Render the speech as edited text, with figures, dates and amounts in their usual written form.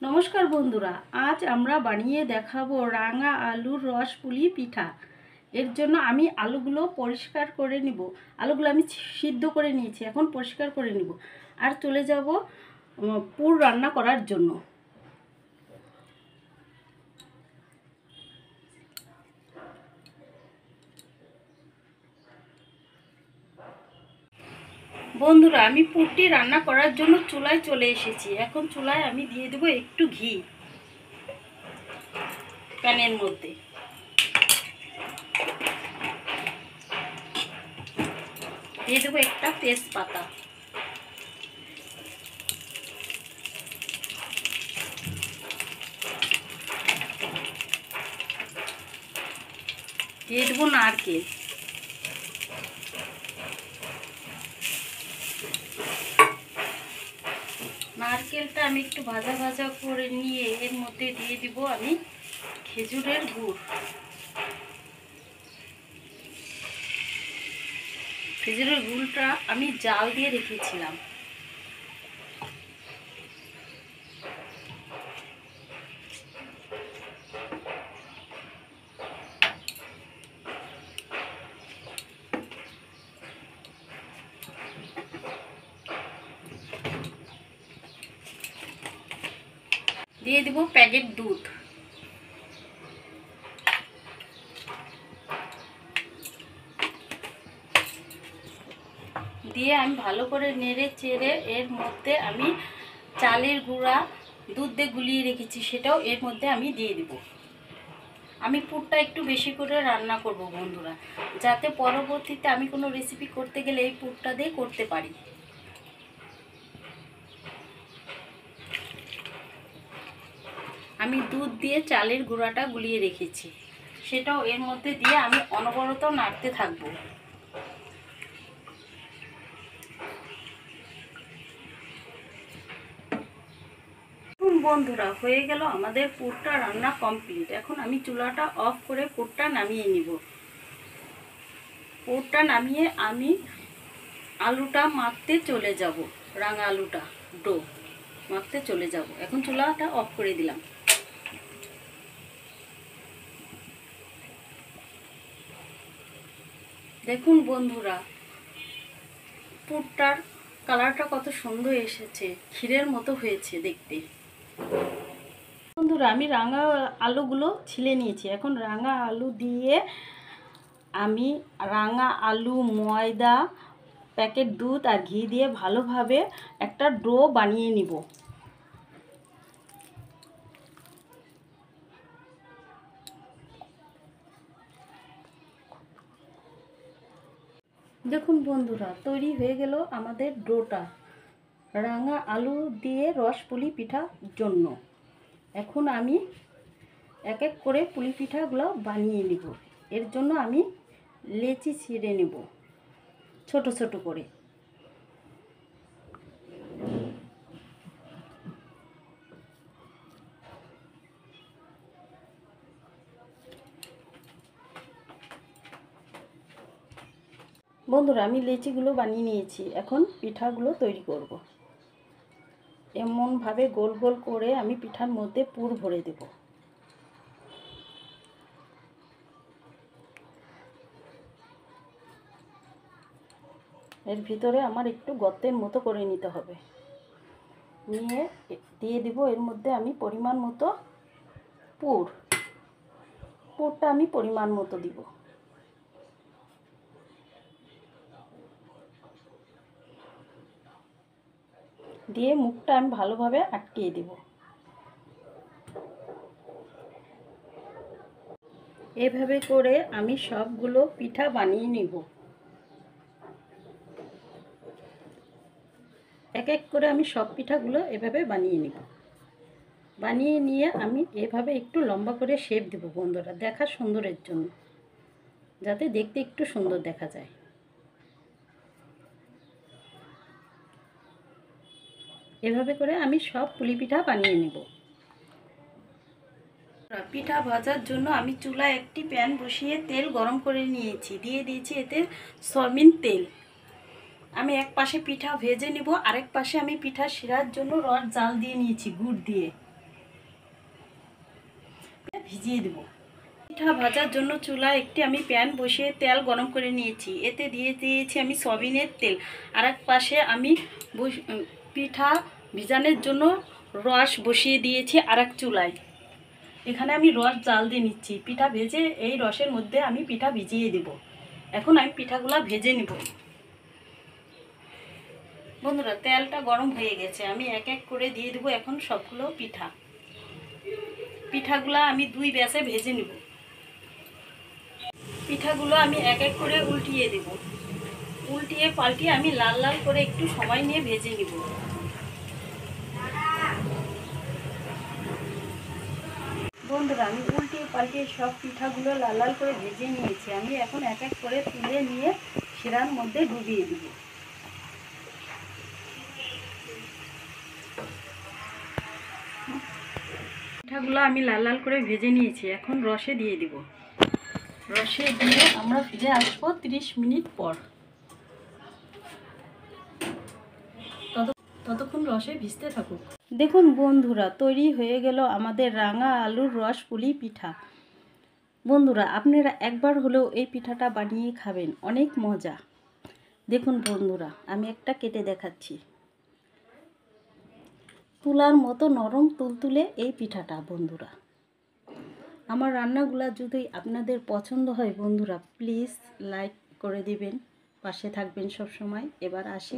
নমস্কার বন্ধুরা, আজ আমরা বানিয়ে দেখাবো রাঙা আলুর রস পুলি পিঠা। এর জন্য আমি আলুগুলো পরিষ্কার করে নিব। আলুগুলো আমি সিদ্ধ করে নিয়েছি, এখন পরিষ্কার করে নিব আর চলে যাব পুর রান্না করার জন্য। বন্ধুরা, আমি পুরটি রান্না করার জন্য চুলায় চলে এসেছি। এখন চুলায় আমি দিয়ে দেবো একটু ঘি প্যানের মধ্যে। দিয়ে দেবো একটা তেজপাতা, দিয়ে দেবো নারকেল, নারকেলটা আমি একটু ভাজা ভাজা করে নিয়ে এর মধ্যে দিয়ে দিব আমি খেজুরের গুড়। খেজুরের গুড়টা আমি জাল দিয়ে রেখেছিলাম। দিয়ে দিব প্যাকেট দুধ, দিয়ে আমি ভালো করে নেড়ে চেড়ে এর মধ্যে আমি চালের গুঁড়া দুধ দিয়ে গুলিয়ে রেখেছি সেটাও এর মধ্যে আমি দিয়ে দিব। আমি পুরটা একটু বেশি করে রান্না করব বন্ধুরা, যাতে পরবর্তীতে আমি কোনো রেসিপি করতে গেলে এই পুরটা দিয়ে করতে পারি। আমি দুধ দিয়ে চালের গুঁড়াটা গুলিয়ে রেখেছি সেটাও এর মধ্যে দিয়ে আমি অনবরত নাড়তে থাকবো। বন্ধুরা, হয়ে গেল আমাদের পুরটা রান্না কমপ্লিট। এখন আমি চুলাটা অফ করে পুরটা নামিয়ে নিব। পুরটা নামিয়ে আমি আলুটা মাখতে চলে যাব, রাঙা আলুটা ডো মাখতে চলে যাব। এখন চুলাটা অফ করে দিলাম। দেখুন বন্ধুরা, পুরটার কালারটা কত সুন্দর এসেছে, ক্ষীরের মতো হয়েছে দেখতে। বন্ধুরা, আমি রাঙা আলুগুলো ছিলে নিয়েছি। এখন রাঙা আলু দিয়ে আমি রাঙা আলু, ময়দা, প্যাকেট দুধ আর ঘি দিয়ে ভালোভাবে একটা ডো বানিয়ে নিব। দেখুন বন্ধুরা, তৈরি হয়ে গেল আমাদের ডোটা রাঙা আলু দিয়ে রস পুলি পিঠার জন্য। এখন আমি এক এক করে পুলি পিঠাগুলো বানিয়ে নিব। এর জন্য আমি লেচি ছিঁড়ে নেব ছোট ছোট করে। বন্ধুরা, আমি লেচিগুলো বানিয়ে নিয়েছি। এখন পিঠাগুলো তৈরি করব। এমনভাবে গোল গোল করে আমি পিঠার মধ্যে পুর ভরে দেব। এর ভিতরে আমার একটু গর্তের মতো করে নিতে হবে। নিয়ে দিয়ে দিব এর মধ্যে আমি পরিমাণ মতো পুরটা আমি পরিমাণ মতো দিব। দিয়ে মুখটা আমি ভালোভাবে আটকিয়ে দেব। এভাবে করে আমি সবগুলো পিঠা বানিয়ে নিব। এক এক করে আমি সব পিঠাগুলো এভাবে বানিয়ে নিব। বানিয়ে নিয়ে আমি এভাবে একটু লম্বা করে শেপ দেব বন্ধুরা, দেখা সুন্দরের জন্য, যাতে দেখতে একটু সুন্দর দেখা যায়। এভাবে করে আমি সব পুলি পিঠা বানিয়ে নেব। পিঠা ভাজার জন্য আমি চুলায় একটি প্যান বসিয়ে তেল গরম করে নিয়েছি, দিয়ে দিয়েছি এতে সয়াবিন তেল। আমি এক পাশে পিঠা ভেজে নেব, আরেক পাশে আমি পিঠা শিরার জন্য রস জাল দিয়ে নিয়েছি গুড় দিয়ে। ভিজিয়ে দেব। পিঠা ভাজার জন্য চুলায় একটি আমি প্যান বসিয়ে তেল গরম করে নিয়েছি। এতে দিয়ে দিয়েছি আমি সয়াবিনের তেল। আর এক পাশে আমি পিঠা ভিজানোর জন্য রস বসিয়ে দিয়েছি আর এক চুলায়। এখানে আমি রস জাল দিয়ে নিচ্ছি। পিঠা ভেজে এই রসের মধ্যে আমি পিঠা ভিজিয়ে দেব। এখন আমি পিঠাগুলো ভেজে নেব। বন্ধুরা, তেলটা গরম হয়ে গেছে, আমি এক এক করে দিয়ে দেবো এখন সবগুলো পিঠাগুলো আমি 2 ব্যাচে ভেজে নেব। পিঠাগুলো আমি এক এক করে উল্টিয়ে দেব। উল্টিয়ে পাল্টিয়ে আমি লাল লাল করে একটু সময় নিয়ে ভেজে নেব। বন্ধুরা, আমি উল্টিয়ে পাল্টিয়ে সব পিঠাগুলো লাল লাল করে ভেজে নিয়েছি। আমি এখন এক এক করে তুলে নিয়ে শিরার মধ্যে ডুবিয়ে দেব। পিঠাগুলো আমি লাল লাল করে ভেজে নিয়েছি, এখন রসে দিয়ে দেব। রসে দিয়ে আমরা ফিরে আসবো 30 মিনিট পর। ততক্ষণ রসে ভিজতে থাকুক। দেখুন বন্ধুরা, তৈরি হয়ে গেল আমাদের রাঙা আলুর রস পুলি পিঠা। বন্ধুরা, আপনারা একবার হলেও এই পিঠাটা বানিয়ে খাবেন, অনেক মজা। দেখুন বন্ধুরা, আমি একটা কেটে দেখাচ্ছি। তুলার মতো নরম তুলতুলে এই পিঠাটা। বন্ধুরা, আমার রান্নাগুলো যদি আপনাদের পছন্দ হয় বন্ধুরা, প্লিজ লাইক করে দিবেন, পাশে থাকবেন সব সময়। এবার আসি।